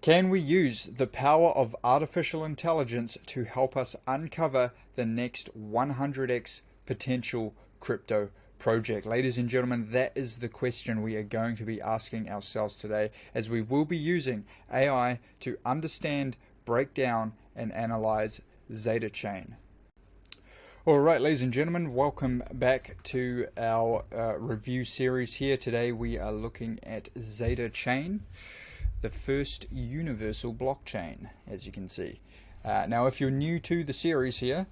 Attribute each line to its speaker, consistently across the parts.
Speaker 1: Can we use the power of artificial intelligence to help us uncover the next 100x potential crypto project? Ladies and gentlemen, that is the question we are going to be asking ourselves today, as we will be using AI to understand, break down, and analyze ZetaChain. Alright, ladies and gentlemen, welcome back to our review series here. Today we are looking at ZetaChain, the first universal blockchain, as you can see. Now, if you're new to the series here,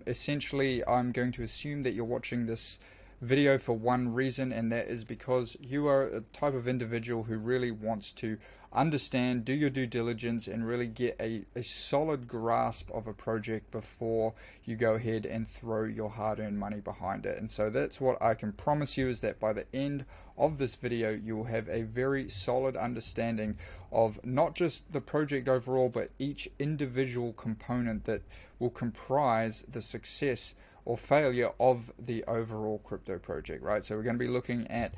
Speaker 1: essentially I'm going to assume that you're watching this video for one reason, and that is because you are a type of individual who really wants to understand, do your due diligence, and really get a solid grasp of a project before you go ahead and throw your hard-earned money behind it. And so that's what I can promise you, is that by the end of this video you will have a very solid understanding of not just the project overall, but each individual component that will comprise the success or failure of the overall crypto project, right? So we're going to be looking at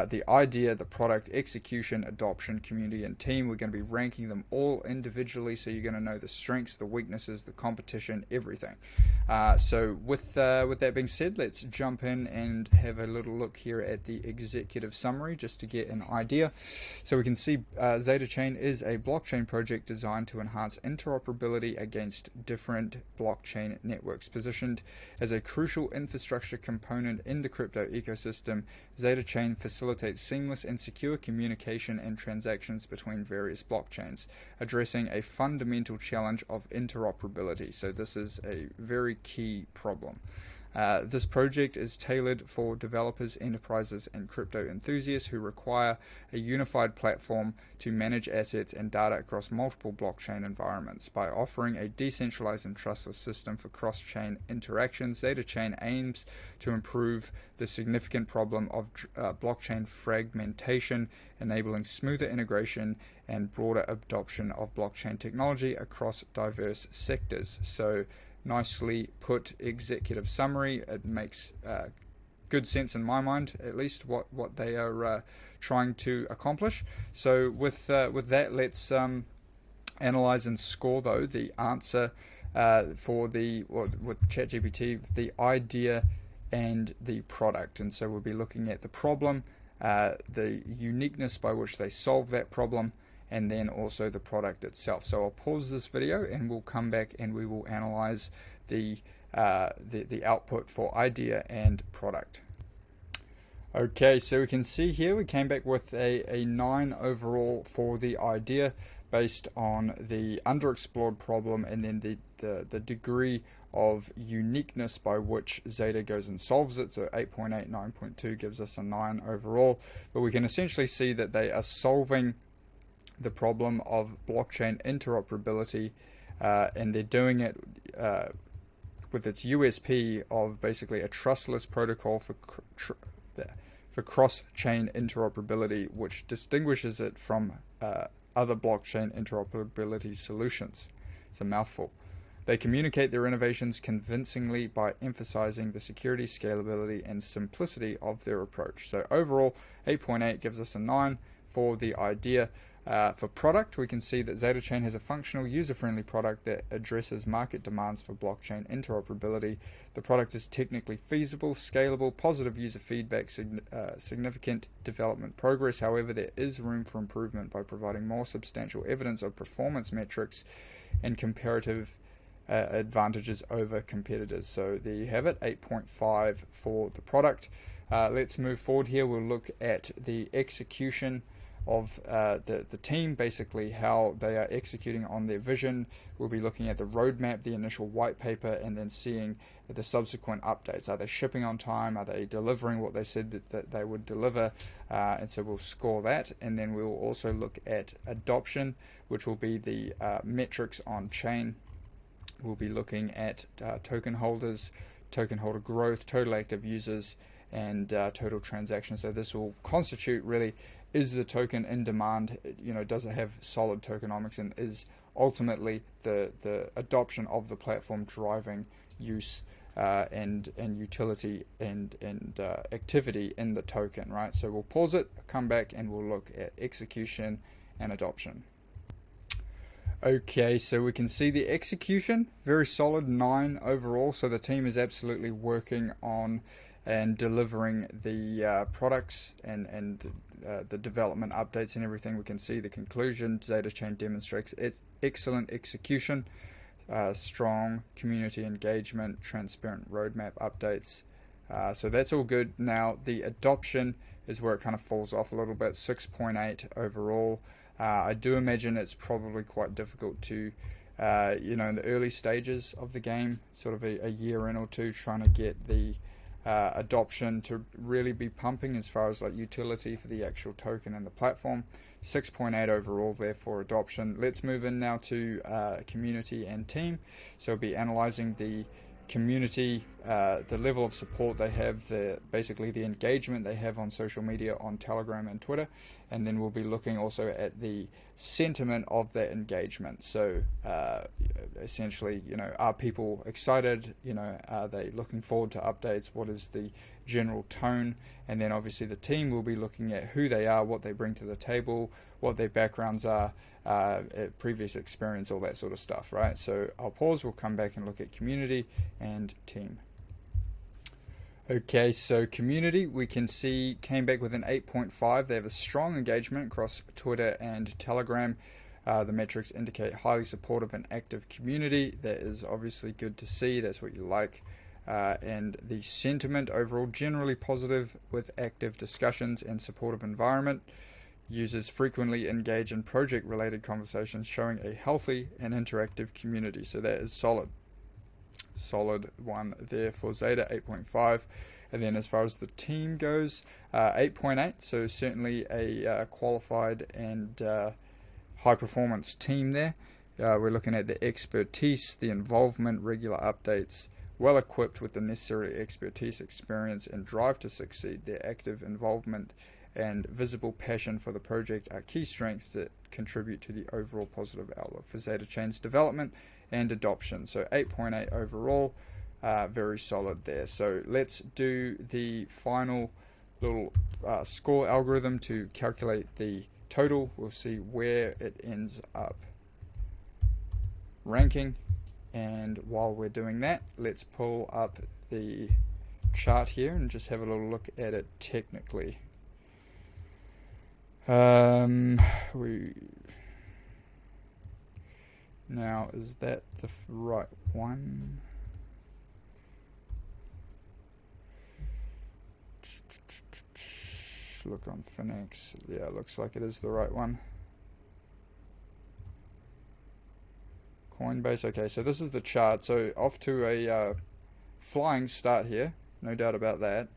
Speaker 1: the idea, the product, execution, adoption, community, and team. We're going to be ranking them all individually, so you're going to know the strengths, the weaknesses, the competition, everything. So with that being said, let's jump in and have a little look here at the executive summary just to get an idea. So we can see ZetaChain is a blockchain project designed to enhance interoperability against different blockchain networks. Positioned as a crucial infrastructure component in the crypto ecosystem, ZetaChain facilitates seamless and secure communication and transactions between various blockchains, addressing a fundamental challenge of interoperability. So this is a very key problem. This project is tailored for developers, enterprises, and crypto enthusiasts who require a unified platform to manage assets and data across multiple blockchain environments. By offering a decentralized and trustless system for cross-chain interactions, ZetaChain aims to improve the significant problem of blockchain fragmentation, enabling smoother integration and broader adoption of blockchain technology across diverse sectors. So, nicely put executive summary. It makes good sense in my mind, at least, what they are trying to accomplish. So with that, let's analyze and score though the answer for with ChatGPT, the idea and the product. And so we'll be looking at the problem, the uniqueness by which they solve that problem, and then also the product itself. So I'll pause this video and we'll come back and we will analyze the output for idea and product. Okay, so we can see here we came back with a 9 overall for the idea, based on the underexplored problem and then the degree of uniqueness by which Zeta goes and solves it. So 8.8, 9.2 gives us a 9 overall, but we can essentially see that they are solving the problem of blockchain interoperability, and they're doing it with its USP of basically a trustless protocol for cross-chain interoperability, which distinguishes it from other blockchain interoperability solutions. It's a mouthful. They communicate their innovations convincingly by emphasizing the security, scalability, and simplicity of their approach. So overall, 8.8 gives us a 9 for the idea. For product, we can see that ZetaChain has a functional, user-friendly product that addresses market demands for blockchain interoperability. The product is technically feasible, scalable, positive user feedback, significant development progress. However, there is room for improvement by providing more substantial evidence of performance metrics and comparative advantages over competitors. So there you have it, 8.5 for the product. Let's move forward here. We'll look at the execution of the team, basically how they are executing on their vision. We'll be looking at the roadmap, the initial white paper, and then seeing the subsequent updates. Are they shipping on time? Are they delivering what they said that they would deliver? And so we'll score that, and then we'll also look at adoption, which will be the metrics on chain. We'll be looking at token holders, token holder growth, total active users, and total transactions. So this will constitute really, is the token in demand, does it have solid tokenomics, and is ultimately the adoption of the platform driving use and utility and activity in the token, right? So we'll pause it, come back, and we'll look at execution and adoption. Okay, so we can see the execution, very solid, 9 overall. So the team is absolutely working on and delivering the products and the development updates and everything. We can see the conclusion. ZetaChain demonstrates its excellent execution, strong community engagement, transparent roadmap updates. So that's all good. Now the adoption is where it kind of falls off a little bit, 6.8 overall. I do imagine it's probably quite difficult to, in the early stages of the game, sort of a year in or two, trying to get the adoption to really be pumping as far as like utility for the actual token and the platform. 6.8 overall there for adoption. Let's move in now to community and team. So we'll be analyzing the community, the level of support they have, basically the engagement they have on social media, on Telegram and Twitter, and then we'll be looking also at the sentiment of that engagement. So essentially, are people excited? Are they looking forward to updates? What is the general tone? And then obviously the team will be looking at who they are, what they bring to the table, what their backgrounds are, previous experience, all that sort of stuff, right? So I'll pause, we'll come back and look at community and team. Okay, so community, we can see came back with an 8.5. They have a strong engagement across Twitter and Telegram. The metrics indicate highly supportive and active community. That is obviously good to see. That's what you like. And the sentiment overall generally positive with active discussions and supportive environment. Users frequently engage in project-related conversations, showing a healthy and interactive community. So that is solid. Solid one there for Zeta, 8.5. And then as far as the team goes, 8.8. So certainly a qualified and high-performance team there. We're looking at the expertise, the involvement, regular updates, well-equipped with the necessary expertise, experience, and drive to succeed. Their active involvement and visible passion for the project are key strengths that contribute to the overall positive outlook for ZetaChain's development and adoption. So 8.8 overall, very solid there. So let's do the final little score algorithm to calculate the total. We'll see where it ends up ranking. And while we're doing that, let's pull up the chart here and just have a little look at it technically. Now, is that the right one? Look on Finex. Yeah, it looks like it is the right one. Coinbase. Okay, so this is the chart. So off to a flying start here, no doubt about that.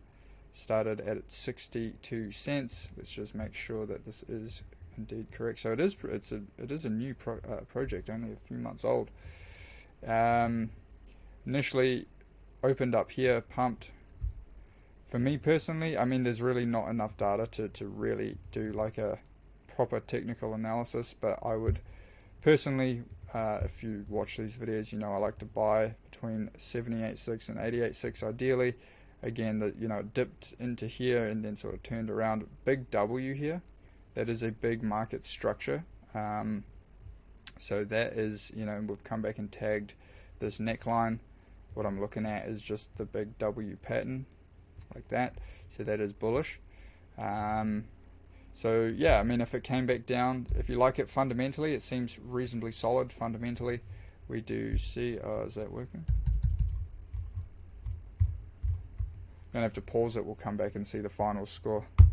Speaker 1: Started at 62 cents. Let's just make sure that this is indeed correct. So it is a new project, only a few months old. Initially opened up here, pumped. For me personally, I mean, there's really not enough data to really do like a proper technical analysis, but I would personally, if you watch these videos, I like to buy between 78.6 and 88.6 ideally. Again, it dipped into here and then sort of turned around. Big W here. That is a big market structure. So that is, we've come back and tagged this neckline. What I'm looking at is just the big W pattern like that. So that is bullish. So yeah, I mean, if it came back down, if you like it fundamentally, it seems reasonably solid fundamentally. We do see, is that working? Gonna have to pause it, we'll come back and see the final score.